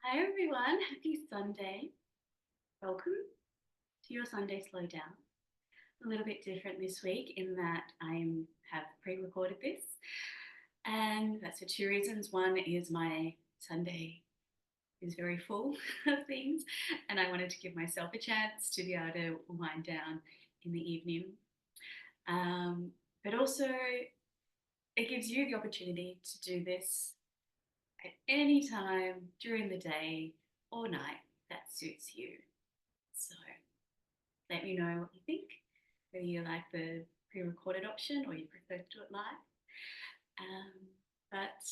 Hi everyone, happy Sunday. Welcome to your Sunday Slowdown. A little bit different this week in that I have pre-recorded this, and that's for two reasons. One is my Sunday is very full of things, and I wanted to give myself a chance to be able to wind down in the evening. But also, it gives you the opportunity to do this at any time during the day or night that suits you. So let me know what you think, whether you like the pre-recorded option or you prefer to do it live. But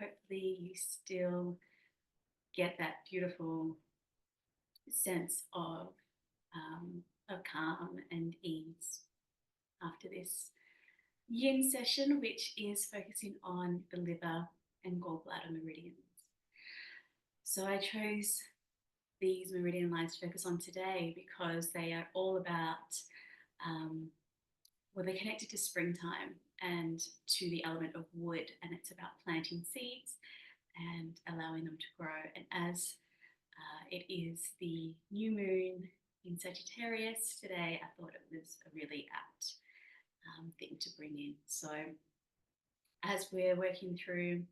hopefully you still get that beautiful sense of calm and ease after this yin session, which is focusing on the liver and gallbladder meridians. So I chose these meridian lines to focus on today because they are all about, they're connected to springtime and to the element of wood, and it's about planting seeds and allowing them to grow. And as it is the new moon in Sagittarius today, I thought it was a really apt thing to bring in. So as we're working through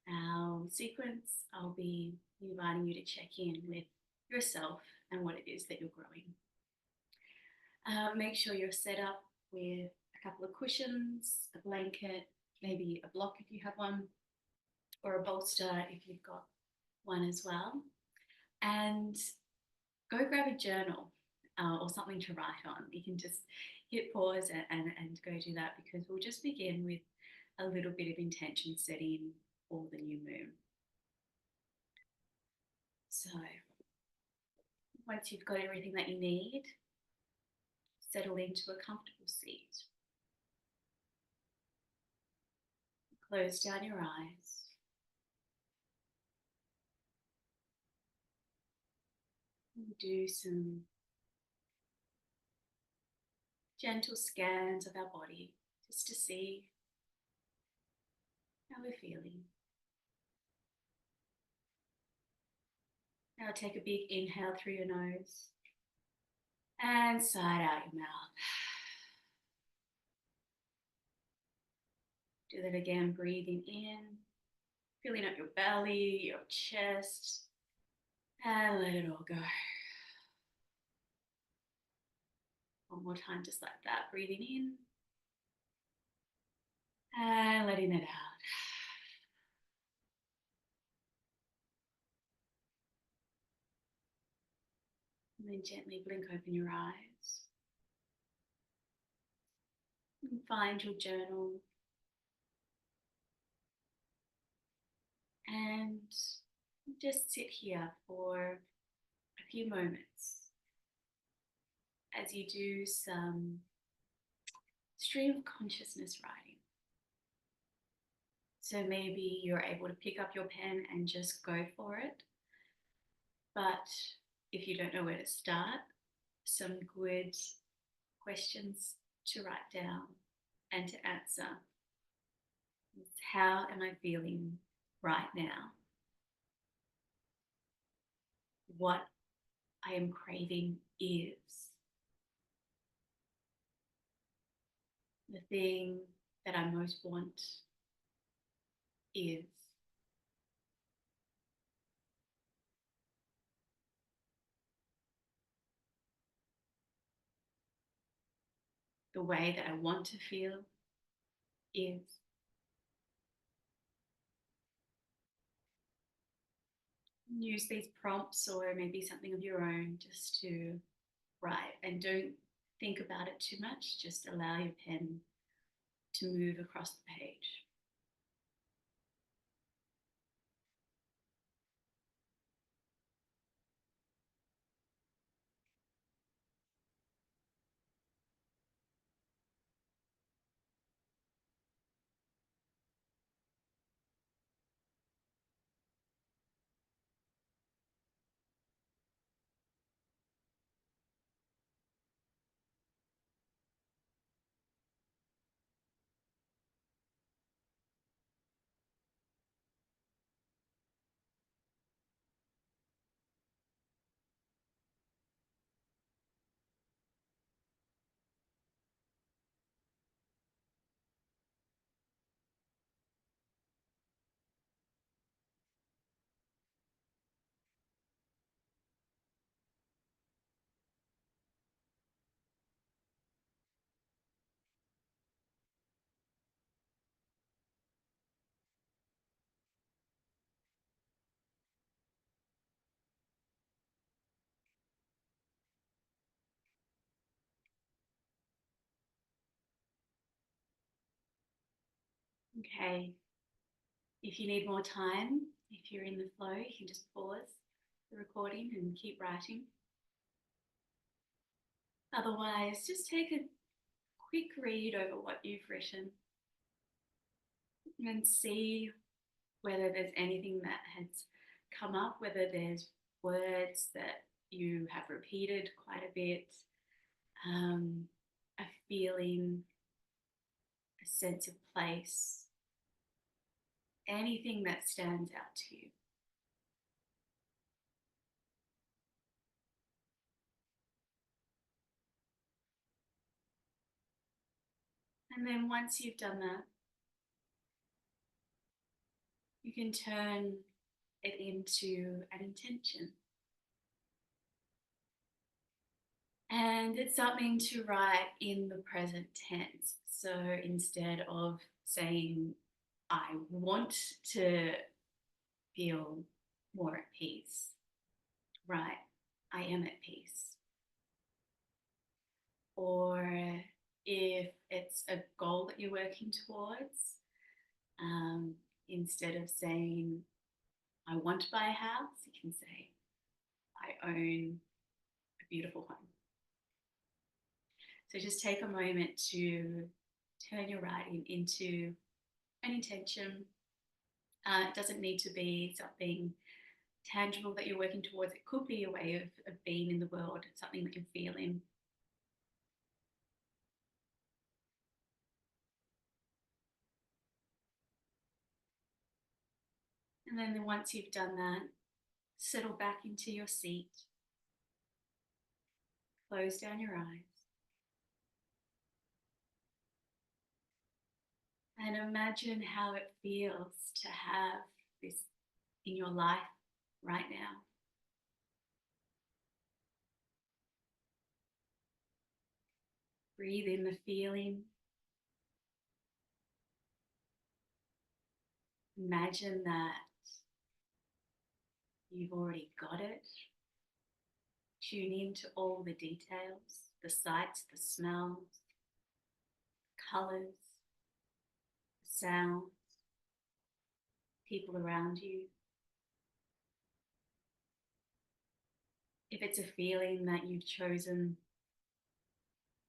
our sequence, I'll be inviting you to check in with yourself and what it is that you're growing. Make sure you're set up with a couple of cushions, a blanket, maybe a block if you have one, or a bolster if you've got one as well. And go grab a journal or something to write on. You can just hit pause and go do that, because we'll just begin with a little bit of intention setting for the new moon. So once you've got everything that you need, settle into a comfortable seat. Close down your eyes. And do some gentle scans of our body just to see how we're feeling. Now take a big inhale through your nose and sigh out your mouth. Do that again, breathing in, filling up your belly, your chest, and let it all go. One more time, just like that, breathing in and letting it out. And then gently blink open your eyes and find your journal and just sit here for a few moments as you do some stream of consciousness writing. So maybe you're able to pick up your pen and just go for it. But if you don't know where to start, some good questions to write down and to answer. How am I feeling right now? What I am craving is the thing that I most want is the way that I want to feel is. Use these prompts or maybe something of your own just to write, and don't think about it too much. Just allow your pen to move across the page. Okay, if you need more time, if you're in the flow, you can just pause the recording and keep writing. Otherwise, just take a quick read over what you've written and see whether there's anything that has come up, whether there's words that you have repeated quite a bit, a feeling, a sense of place, anything that stands out to you. And then once you've done that, you can turn it into an intention. And it's something to write in the present tense. So instead of saying, I want to feel more at peace, write, I am at peace. Or if it's a goal that you're working towards, instead of saying, I want to buy a house, you can say, I own a beautiful home. So just take a moment to turn your writing into an intention. It doesn't need to be something tangible that you're working towards. It could be a way of being in the world, something that you're feeling. And then once you've done that, settle back into your seat. Close down your eyes. And imagine how it feels to have this in your life right now. Breathe in the feeling. Imagine that you've already got it. Tune into all the details, the sights, the smells, colours, the sounds, people around you. If it's a feeling that you've chosen,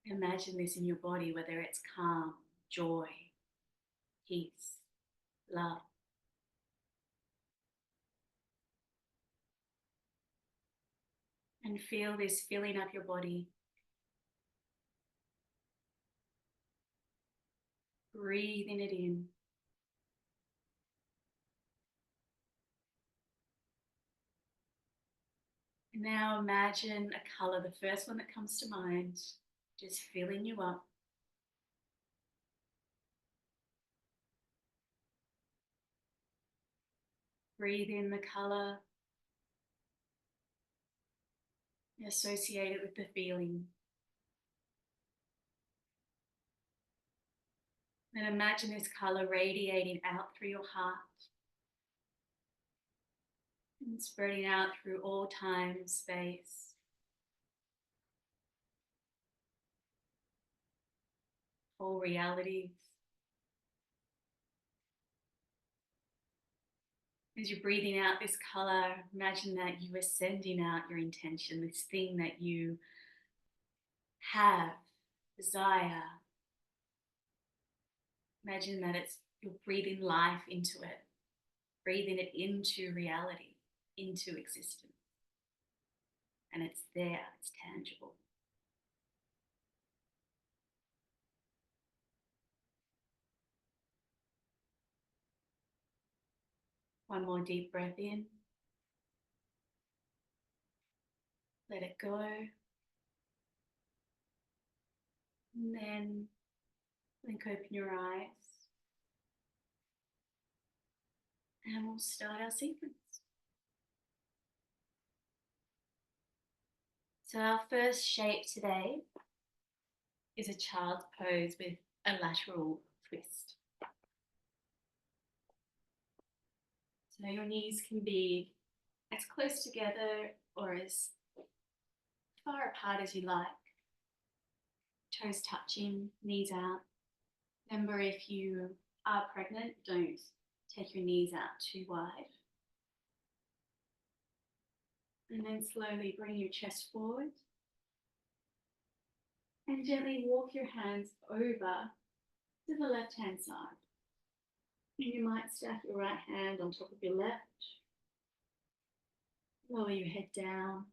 imagine this in your body, whether it's calm, joy, peace, love. And feel this filling up your body. Breathing it in. And now imagine a colour, the first one that comes to mind, just filling you up. Breathe in the colour associated with the feeling. Then imagine this colour radiating out through your heart and spreading out through all time, space. All realities. As you're breathing out this colour, imagine that you are sending out your intention, this thing that you have, desire. Imagine that you're breathing life into it, breathing it into reality, into existence. And it's there, it's tangible. One more deep breath in. Let it go. And then blink open your eyes. And we'll start our sequence. So our first shape today is a child's pose with a lateral twist. So your knees can be as close together or as far apart as you like. Toes touching, knees out. Remember, if you are pregnant, don't take your knees out too wide. And then slowly bring your chest forward. And gently walk your hands over to the left-hand side. And you might stack your right hand on top of your left. Lower your head down.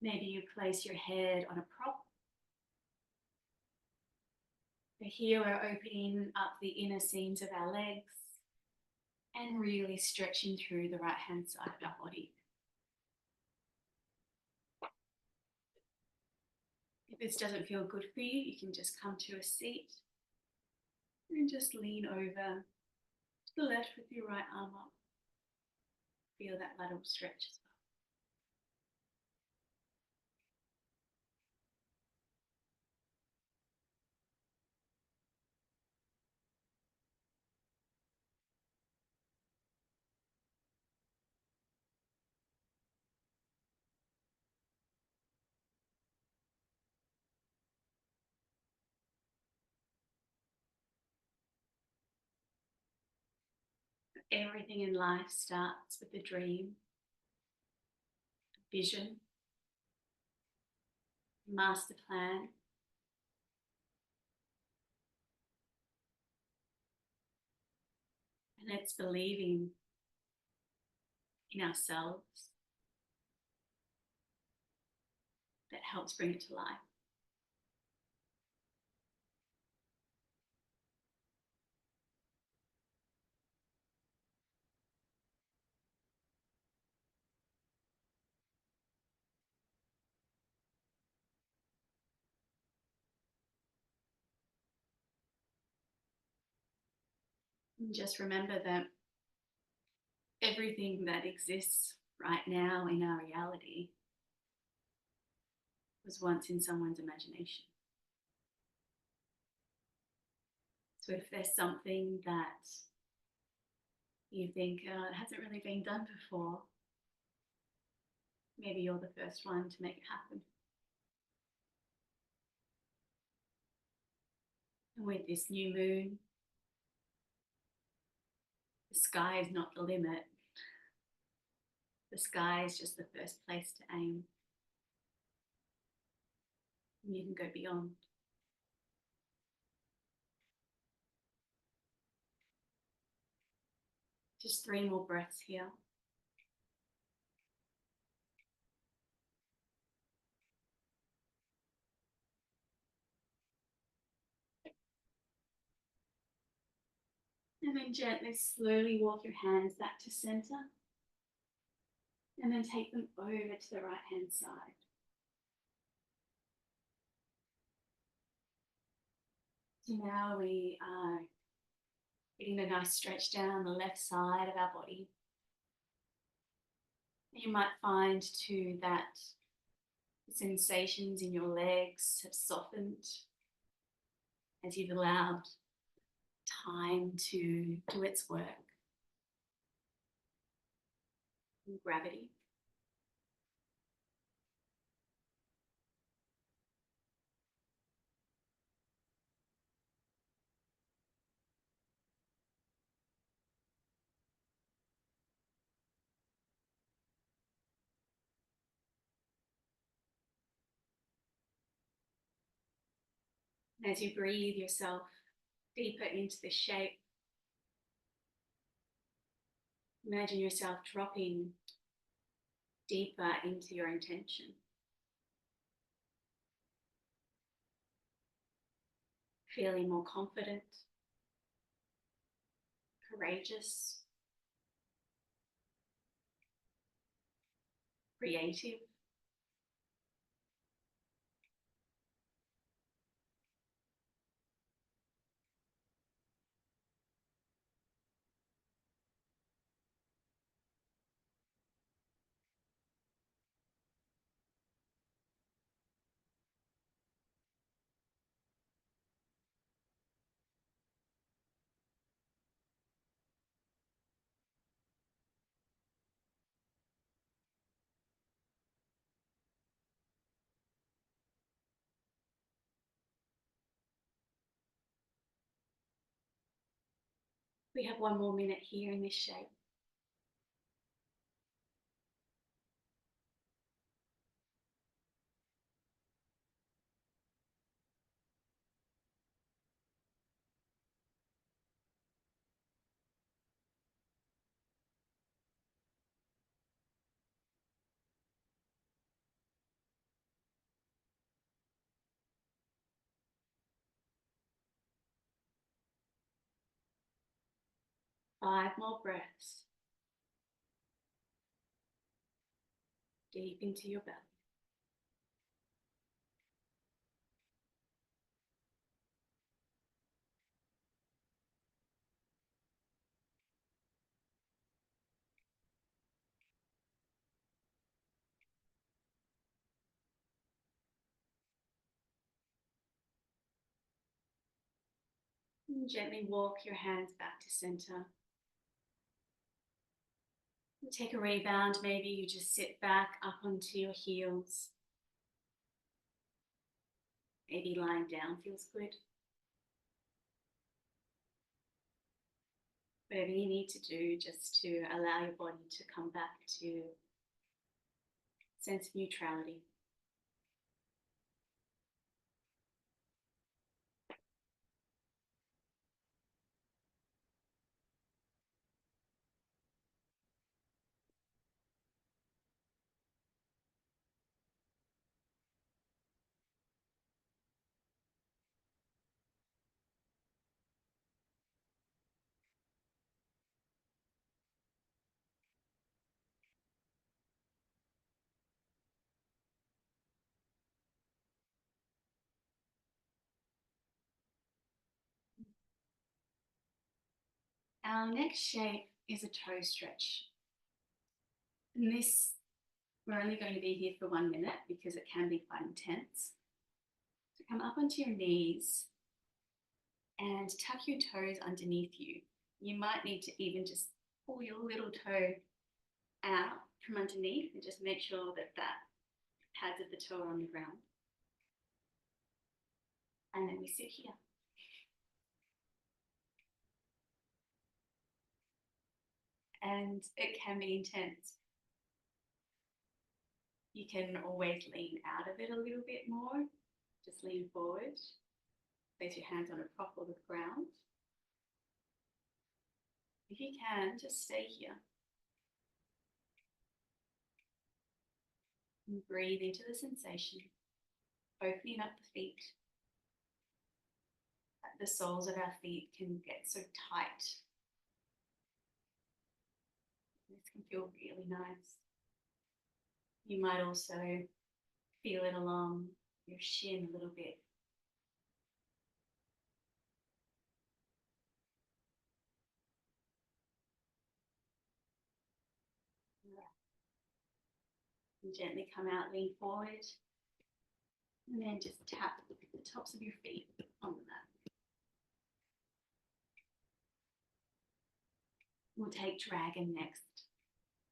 Maybe you place your head on a prop. But here we're opening up the inner seams of our legs and really stretching through the right-hand side of our body. If this doesn't feel good for you, you can just come to a seat and just lean over to the left with your right arm up. Feel that lateral stretch as well. Everything in life starts with a dream, a vision, a master plan. And it's believing in ourselves that helps bring it to life. And just remember that everything that exists right now in our reality was once in someone's imagination. So if there's something that you think it hasn't really been done before, maybe you're the first one to make it happen. And with this new moon, the sky is not the limit. The sky is just the first place to aim. And you can go beyond. Just 3 more breaths here. And then gently, slowly walk your hands back to center. And then take them over to the right-hand side. So now we are getting a nice stretch down the left side of our body. You might find too that the sensations in your legs have softened as you've allowed time to do its work. And gravity. And as you breathe yourself deeper into the shape, imagine yourself dropping deeper into your intention. Feeling more confident, courageous, creative. We have 1 more minute here in this shape. Five more breaths. Deep into your belly. And gently walk your hands back to center. And take a rebound. Maybe you just sit back up onto your heels. Maybe lying down feels good. Whatever you need to do just to allow your body to come back to a sense of neutrality. Our next shape is a toe stretch. And this, we're only going to be here for 1 minute because it can be quite intense. So come up onto your knees and tuck your toes underneath you. You might need to even just pull your little toe out from underneath and just make sure that that pads of the toe are on the ground. And then we sit here. And it can be intense. You can always lean out of it a little bit more. Just lean forward. Place your hands on a prop or the ground. If you can, just stay here. And breathe into the sensation, opening up the feet. The soles of our feet can get so tight. This can feel really nice. You might also feel it along your shin a little bit. And gently come out, lean forward, and then just tap the tops of your feet on the mat. We'll take dragon next.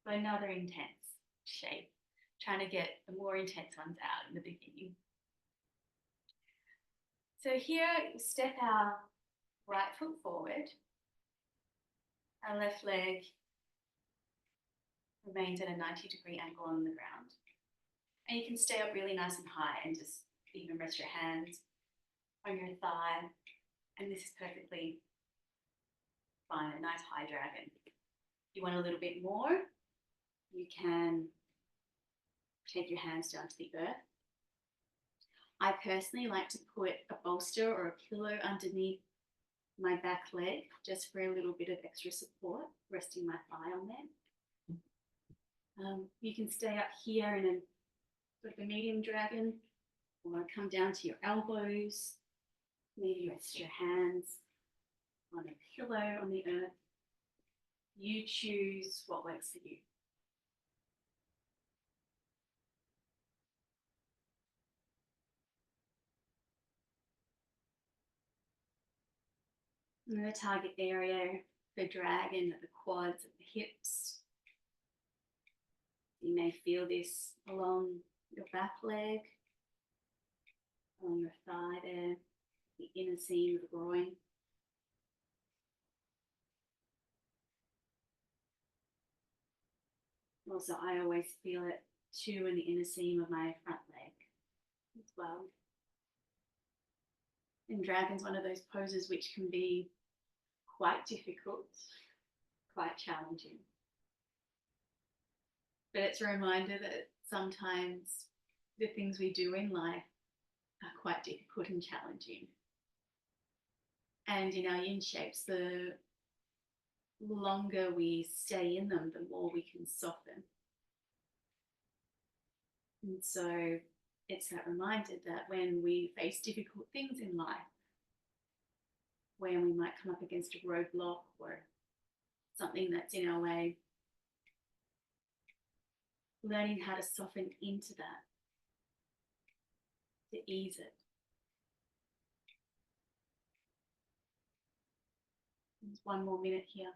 So another intense shape, trying to get the more intense ones out in the beginning. So here, we step our right foot forward. Our left leg remains at a 90-degree angle on the ground. And you can stay up really nice and high and just even rest your hands on your thigh. And this is perfectly fine, a nice high dragon. If you want a little bit more, you can take your hands down to the earth. I personally like to put a bolster or a pillow underneath my back leg just for a little bit of extra support, resting my thigh on there. You can stay up here in a sort of a medium dragon, or come down to your elbows. Maybe rest your hands on a pillow on the earth. You choose what works for you. And the target area for dragon are the quads and the hips. You may feel this along your back leg, along your thigh there, the inner seam of the groin. Also, I always feel it too in the inner seam of my front leg as well. And dragon's one of those poses which can be quite difficult, quite challenging. But it's a reminder that sometimes the things we do in life are quite difficult and challenging. And in our yin shapes, the longer we stay in them, the more we can soften. And so it's that reminder that when we face difficult things in life, when we might come up against a roadblock or something that's in our way, learning how to soften into that, to ease it. There's one more minute here.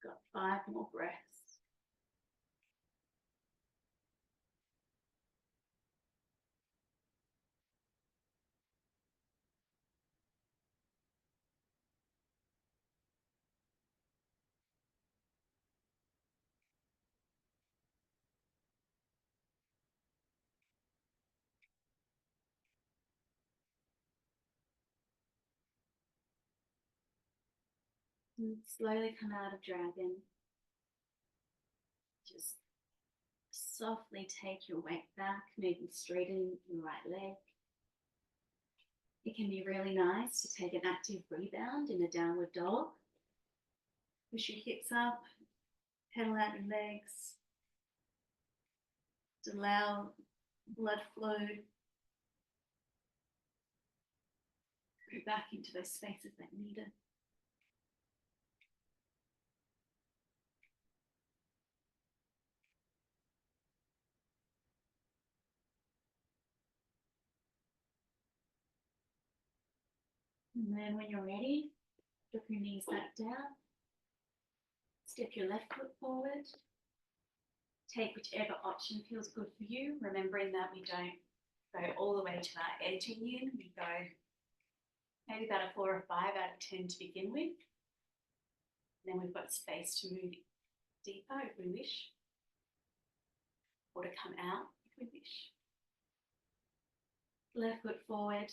Got 5 more breaths. And slowly come out of dragon. Just softly take your weight back, maybe straighten your right leg. It can be really nice to take an active rebound in a downward dog. Push your hips up, pedal out your legs. To allow blood flow. Go back into those spaces that need it. And then when you're ready, drop your knees back down. Step your left foot forward. Take whichever option feels good for you, remembering that we don't go all the way to that edge in yin. We go maybe about a 4 or 5 out of 10 to begin with. And then we've got space to move deeper if we wish, or to come out if we wish. Left foot forward,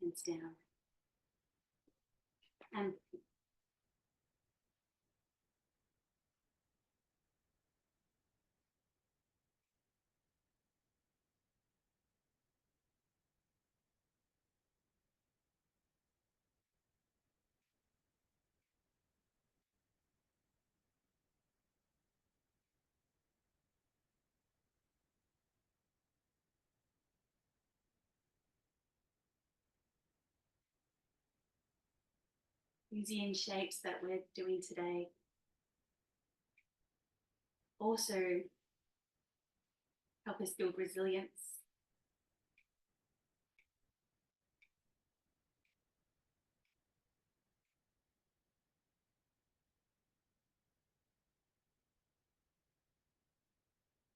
hands down. And these yin shapes that we're doing today also help us build resilience.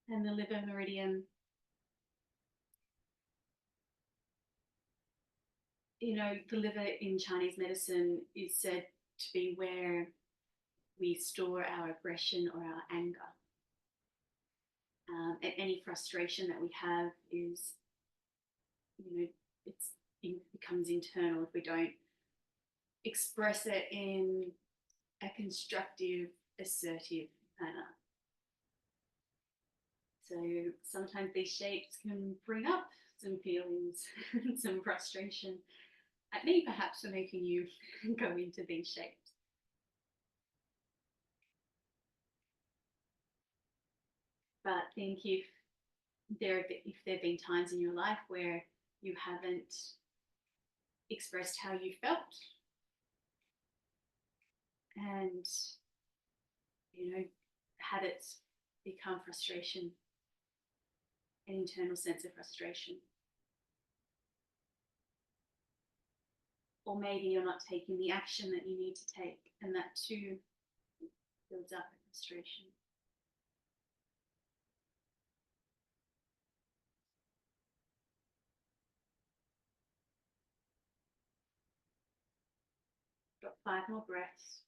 And the liver meridian, you know, the liver in Chinese medicine is said to be where we store our aggression or our anger. And any frustration that we have is, you know, it becomes internal if we don't express it in a constructive, assertive manner. So sometimes these shapes can bring up some feelings, some frustration at me perhaps for making you go into these shapes. But think if there have been times in your life where you haven't expressed how you felt, and you know, had it become frustration, an internal sense of frustration. Or maybe you're not taking the action that you need to take, and that too builds up a frustration. Got 5 more breaths.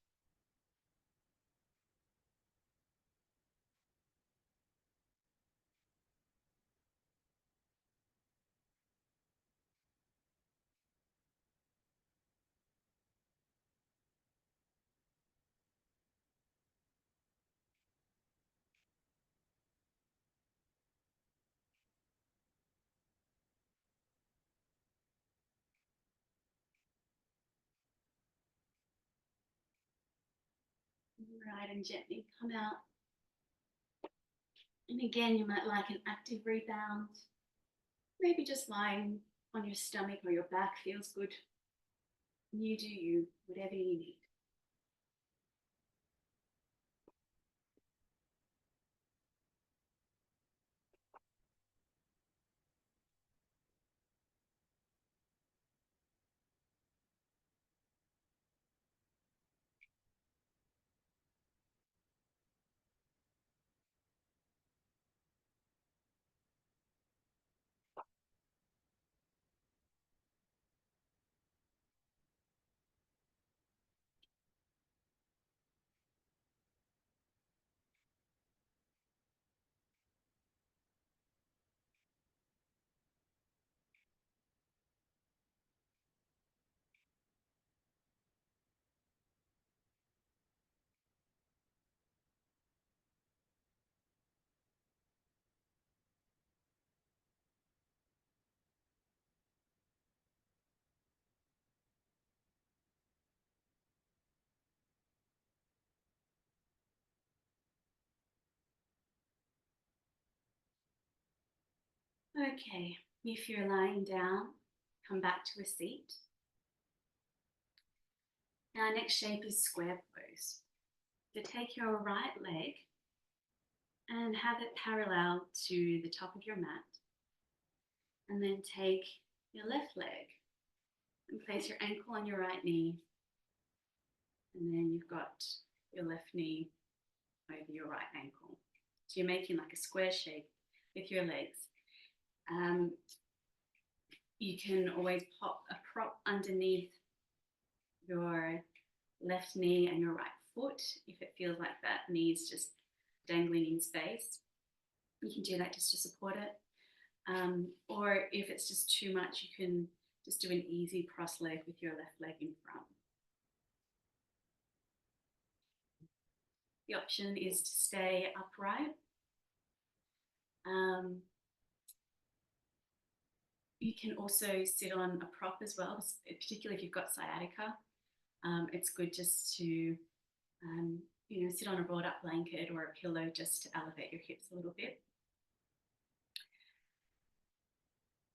Right, and gently come out. And again, you might like an active rebound. Maybe just lying on your stomach or your back feels good. You do you, whatever you need. Okay, if you're lying down, come back to a seat. Our next shape is square pose. So take your right leg and have it parallel to the top of your mat. And then take your left leg and place your ankle on your right knee. And then you've got your left knee over your right ankle. So you're making like a square shape with your legs. You can always pop a prop underneath your left knee and your right foot if it feels like that knee's just dangling in space. You can do that just to support it. Or if it's just too much, you can just do an easy cross leg with your left leg in front. The option is to stay upright. You can also sit on a prop as well, particularly if you've got sciatica. It's good just to sit on a rolled up blanket or a pillow just to elevate your hips a little bit.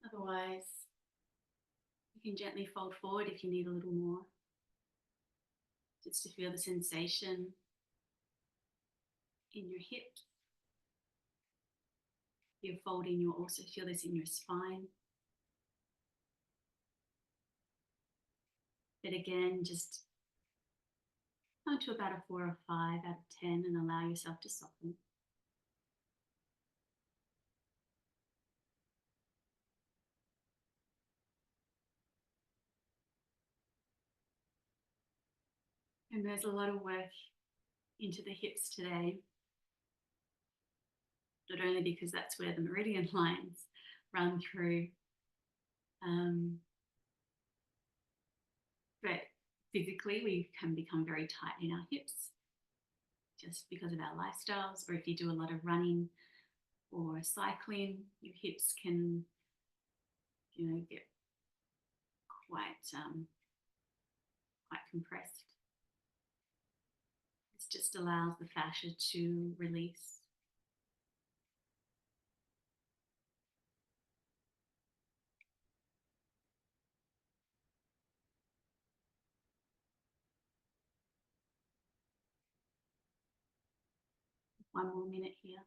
Otherwise, you can gently fold forward if you need a little more, just to feel the sensation in your hips. If you're folding, you'll also feel this in your spine. But again, just come to about a 4 or 5 out of 10 and allow yourself to soften. And there's a lot of work into the hips today, not only because that's where the meridian lines run through, but physically we can become very tight in our hips just because of our lifestyles, or if you do a lot of running or cycling, your hips can get quite compressed. This just allows the fascia to release. One more minute here.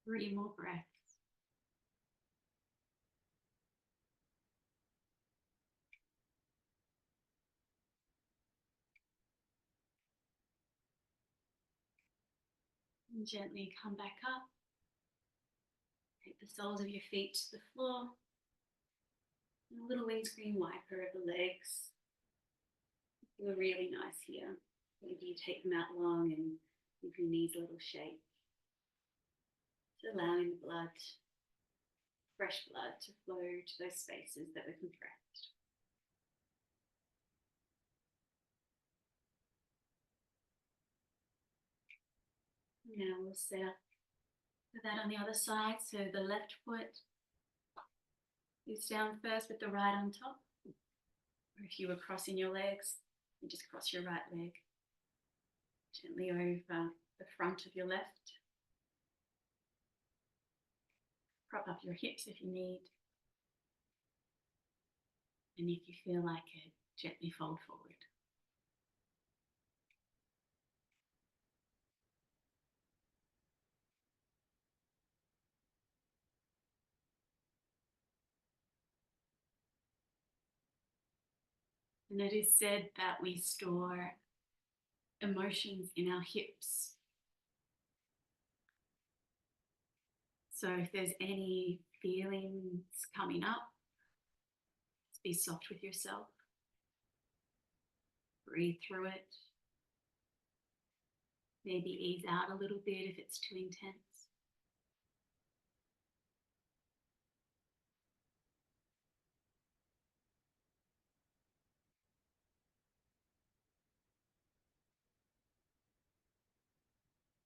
Three more breaths. And gently come back up. Take the soles of your feet to the floor. And a little windscreen wiper of the legs. Feel really nice here. Maybe you take them out long and give your knees a little shake. Just allowing the blood, fresh blood, to flow to those spaces that were compressed. Now we'll set up for that on the other side. So the left foot is down first with the right on top. Or if you were crossing your legs, you just cross your right leg gently over the front of your left. Prop up your hips if you need. And if you feel like it, gently fold forward. And it is said that we store emotions in our hips. So if there's any feelings coming up, just be soft with yourself. Breathe through it. Maybe ease out a little bit if it's too intense.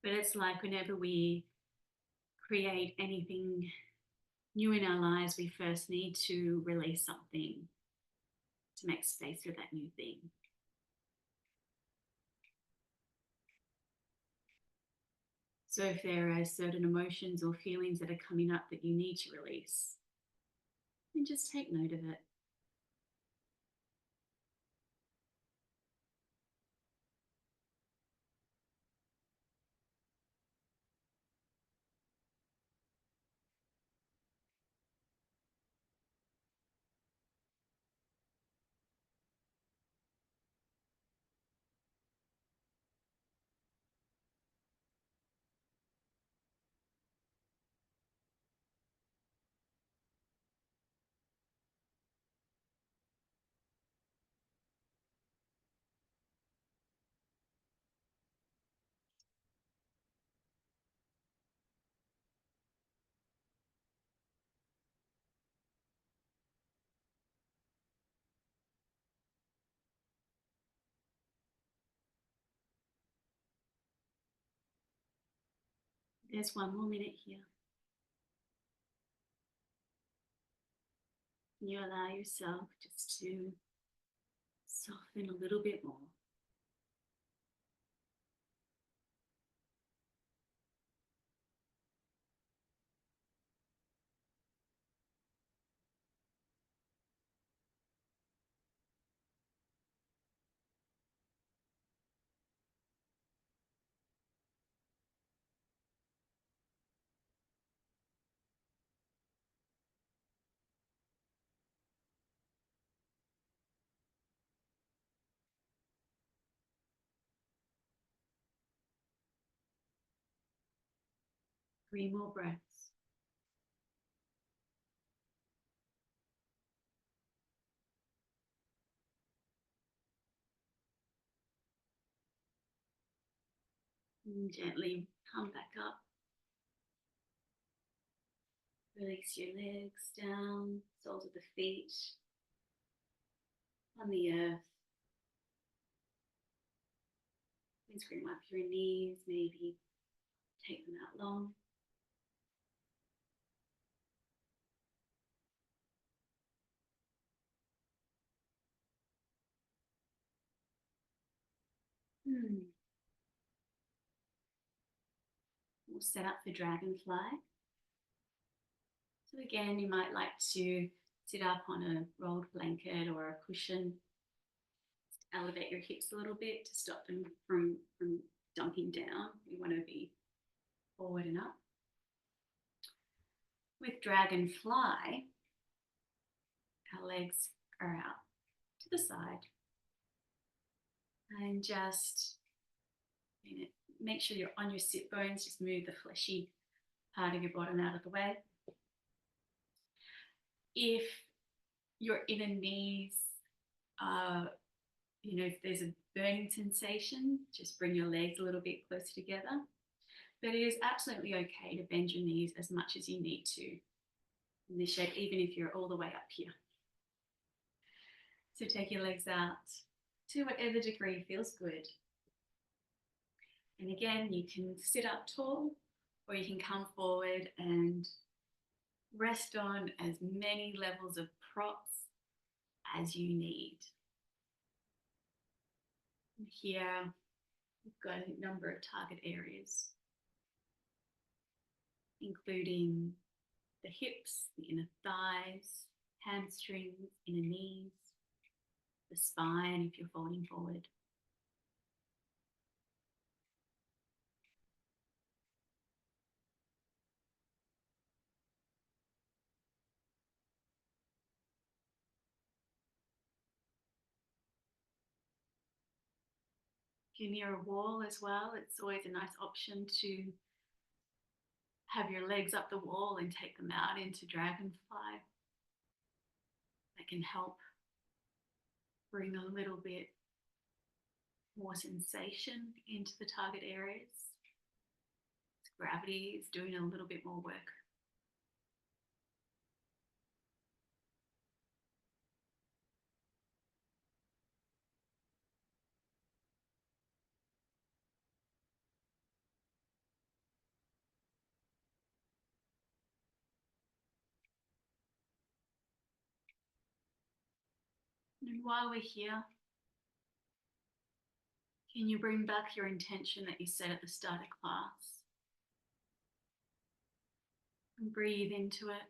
But it's like whenever we create anything new in our lives, we first need to release something to make space for that new thing. So if there are certain emotions or feelings that are coming up that you need to release, then just take note of it. There's one more minute here. You allow yourself just to soften a little bit more. Three more breaths. And gently come back up. Release your legs down, soles of the feet on the earth. Windscreen wipe your knees, maybe take them out long. We'll set up for dragonfly. So again, you might like to sit up on a rolled blanket or a cushion. Elevate your hips a little bit to stop them from dumping down. You want to be forward and up. With dragonfly, our legs are out to the side. And just make sure you're on your sit bones. Just move the fleshy part of your bottom out of the way. If your inner knees are, if there's a burning sensation, just bring your legs a little bit closer together. But it is absolutely okay to bend your knees as much as you need to in this shape, even if you're all the way up here. So take your legs out to whatever degree feels good. And again, you can sit up tall or you can come forward and rest on as many levels of props as you need. And here, we've got a number of target areas, including the hips, the inner thighs, hamstrings, inner knees, the spine if you're folding forward. If you're near a wall as well, it's always a nice option to have your legs up the wall and take them out into dragonfly. That can help bring a little bit more sensation into the target areas. Gravity is doing a little bit more work. And while we're here, can you bring back your intention that you set at the start of class? And breathe into it.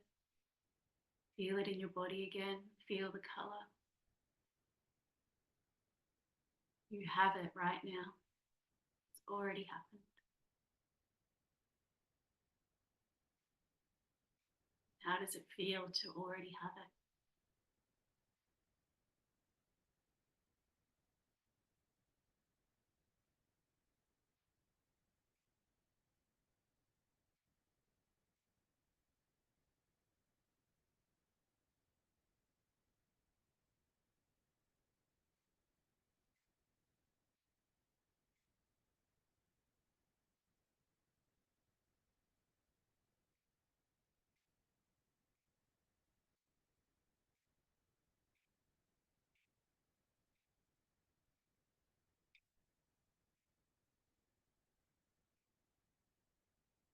Feel it in your body again. Feel the color. You have it right now. It's already happened. How does it feel to already have it?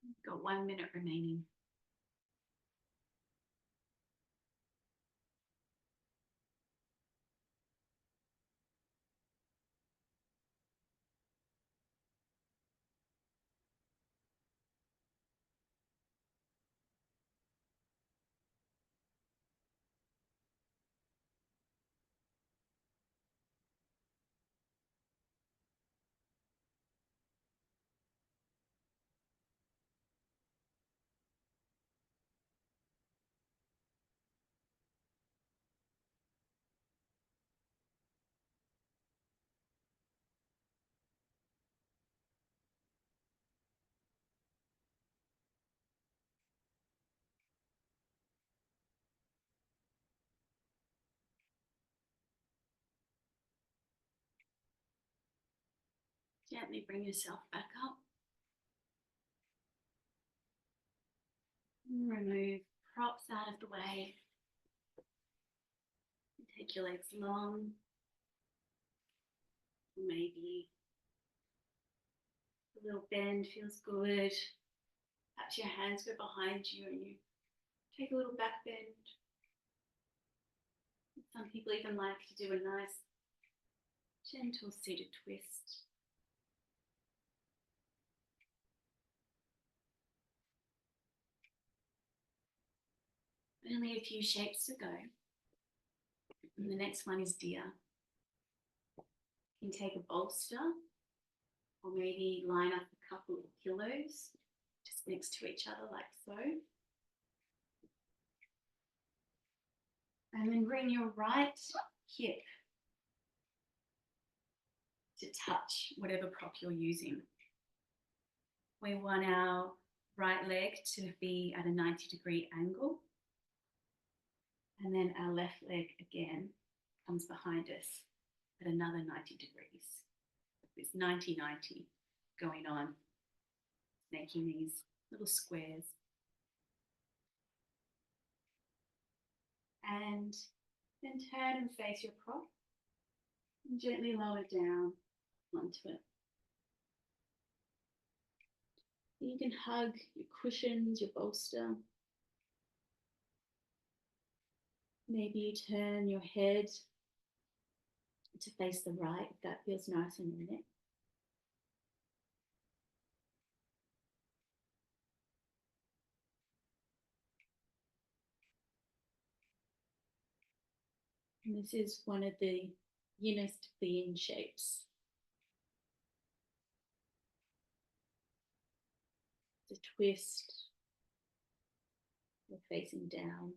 You've got 1 minute remaining. Gently bring yourself back up. Remove props out of the way. Take your legs long. Maybe a little bend feels good. Perhaps your hands go behind you and you take a little back bend. Some people even like to do a nice gentle seated twist. Only a few shapes to go. And the next one is deer. You can take a bolster or maybe line up a couple of pillows just next to each other like so. And then bring your right hip to touch whatever prop you're using. We want our right leg to be at a 90-degree angle. And then our left leg again comes behind us at another 90 degrees. It's 90-90 going on, making these little squares. And then turn and face your prop and gently lower down onto it. You can hug your cushions, your bolster. Maybe you turn your head to face the right if that feels nice in your neck. And this is one of the yinnest of the yin shapes. It's a twist. You're facing down.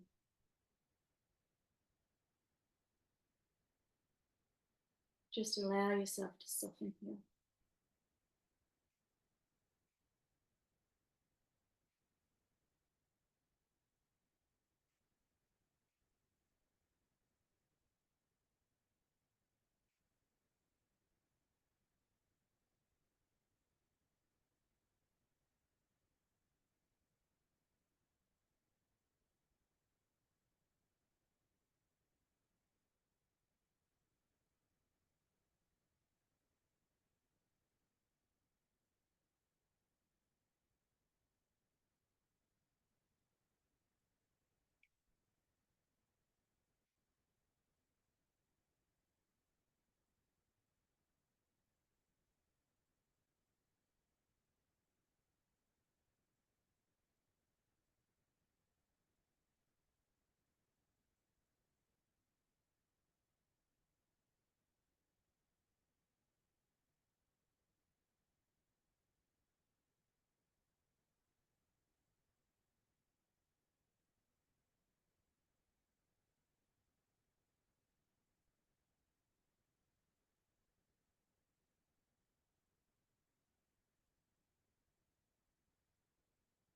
Just allow yourself to soften here.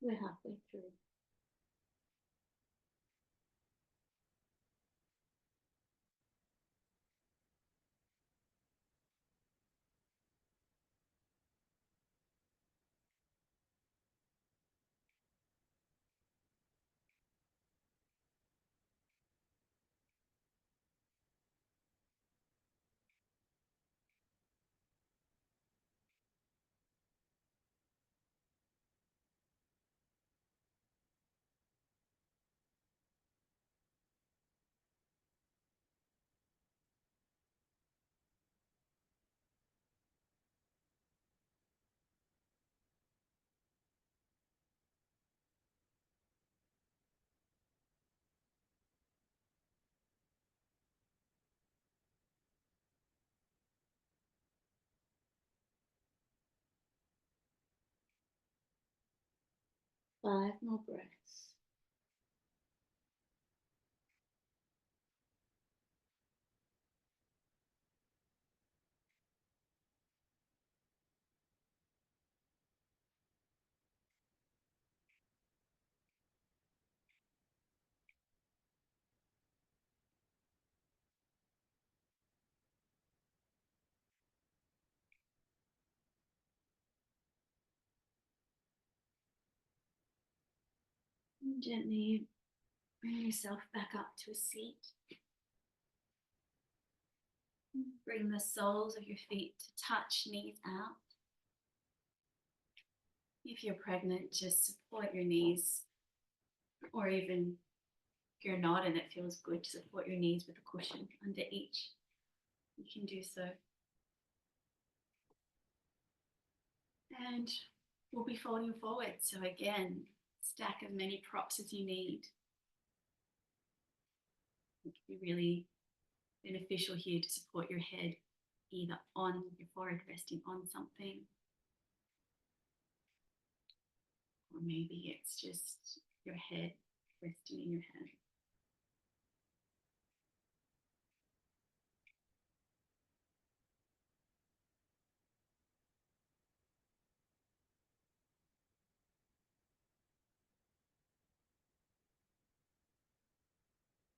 We're halfway through. Five more breaths. And gently Bring yourself back up to a seat. Bring the soles of your feet to touch, knees out. If you're pregnant, just support your knees, or even if you're not and it feels good to support your knees with a cushion under each, you can do so. And we'll be folding forward. So again, stack as many props as you need. It can be really beneficial here to support your head either on your forehead, resting on something, or maybe it's just your head resting in your hand.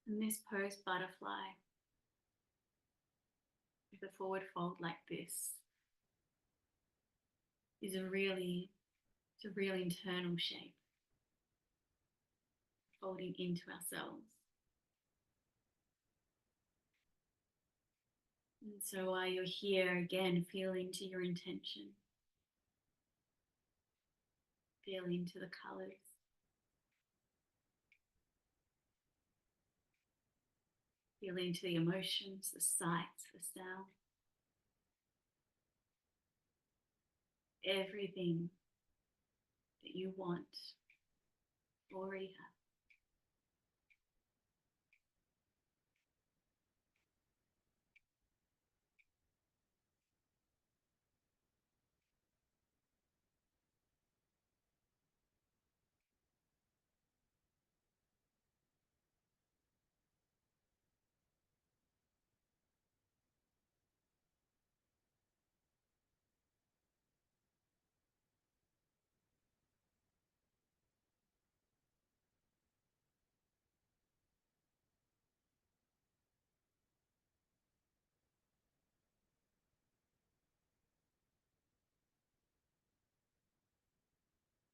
And this pose, butterfly, with a forward fold like this, is a real internal shape, folding into ourselves. And so while you're here, again, feel into your intention. Feel into the colors. Feel into the emotions, the sights, the sound. Everything that you want already have.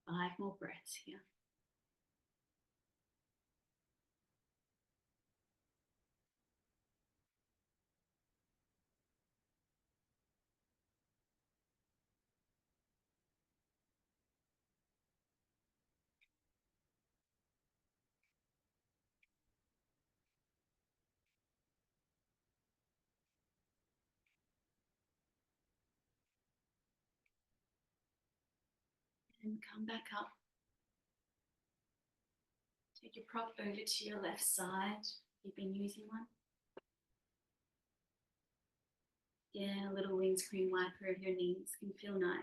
5 more breaths here. And come back up. Take your prop over to your left side. You've been using one. Yeah, a little windscreen wiper of your knees can feel nice.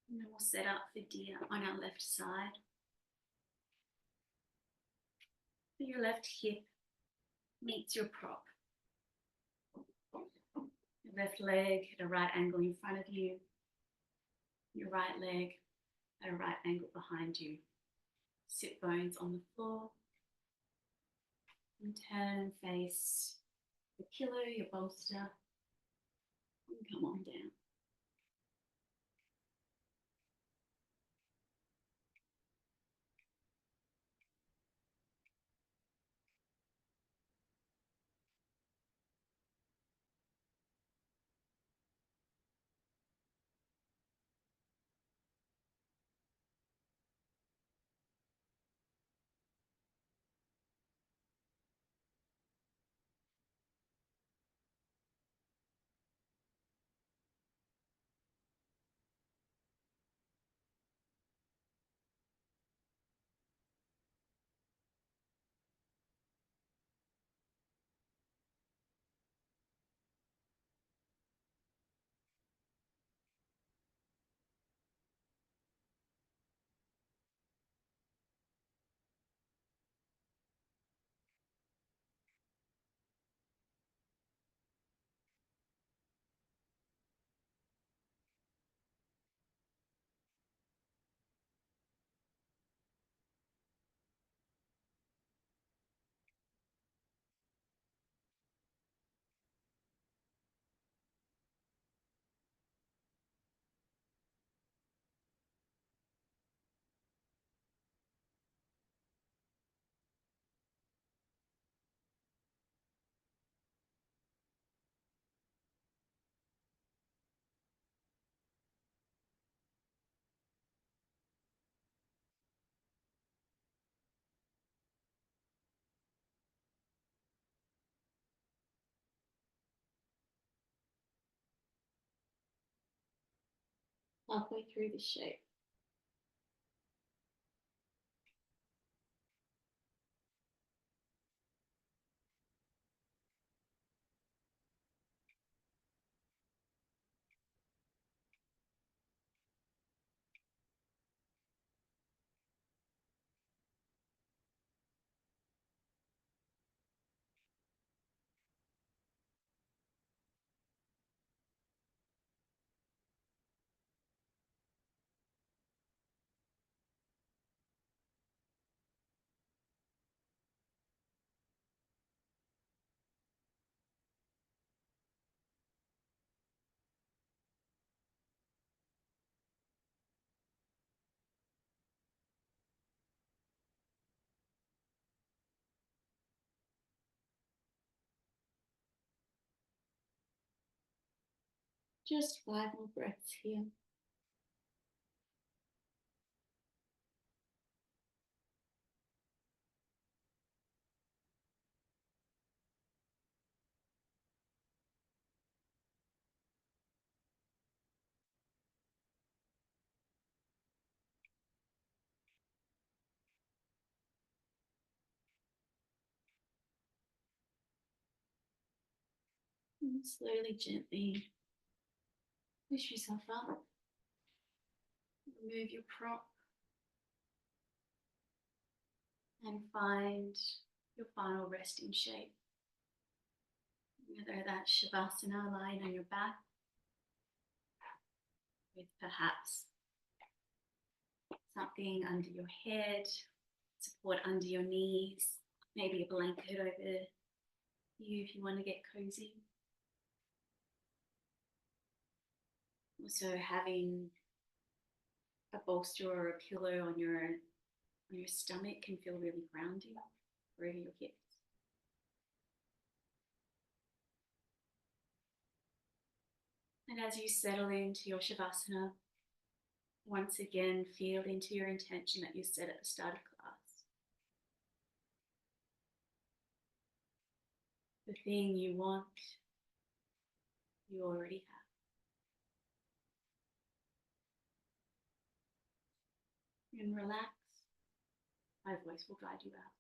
And then we'll set up for deer on our left side. So your left hip meets your prop. Your left leg at a right angle in front of you. Your right leg at a right angle behind you. Sit bones on the floor. And turn and face the pillow, your bolster. And come on down. halfway through the shape. Just 5 more breaths here. And slowly, gently push yourself up. Remove your prop and find your final resting shape. Whether that's Shavasana, lying on your back, with perhaps something under your head, support under your knees, maybe a blanket over you if you want to get cozy. Also having a bolster or a pillow on your stomach can feel really grounding, or over your hips. And as you settle into your Shavasana, once again, feel into your intention that you set at the start of class. The thing you want, you already have. And relax. My voice will guide you out.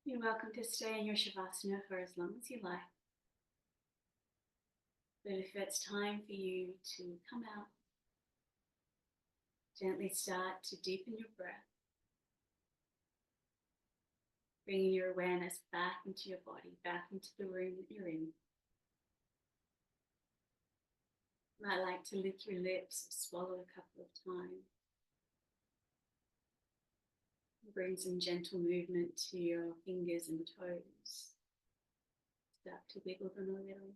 You're welcome to stay in your Shavasana for as long as you like. But if it's time for you to come out, gently start to deepen your breath, bringing your awareness back into your body, back into the room that you're in. You might like to lick your lips or swallow a couple of times. Bring some gentle movement to your fingers and toes. Start to wiggle them a little.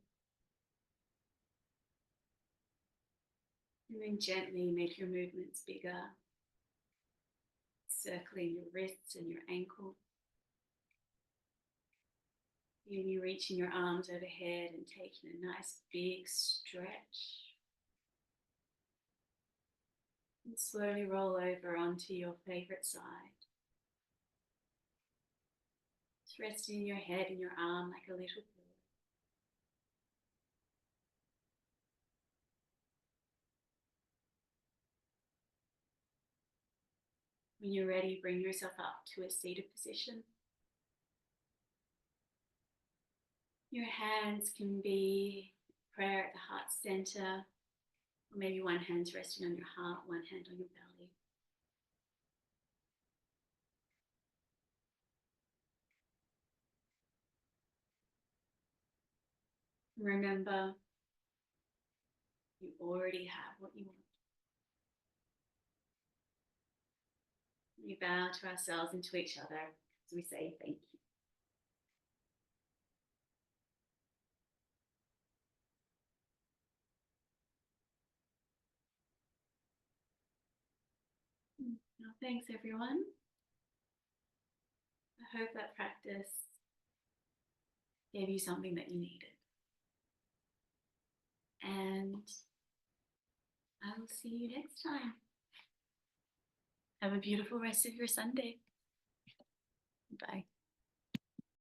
And then gently make your movements bigger, circling your wrists and your ankle. And you're reaching your arms overhead and taking a nice big stretch. And slowly roll over onto your favorite side. Just resting your head and your arm like a little bird. When you're ready, bring yourself up to a seated position. Your hands can be prayer at the heart center, or maybe one hand's resting on your heart, one hand on your belly. Remember, you already have what you want. We bow to ourselves and to each other as we say thank you. Well, thanks everyone. I hope that practice gave you something that you needed. And I will see you next time. Have a beautiful rest of your Sunday. Bye.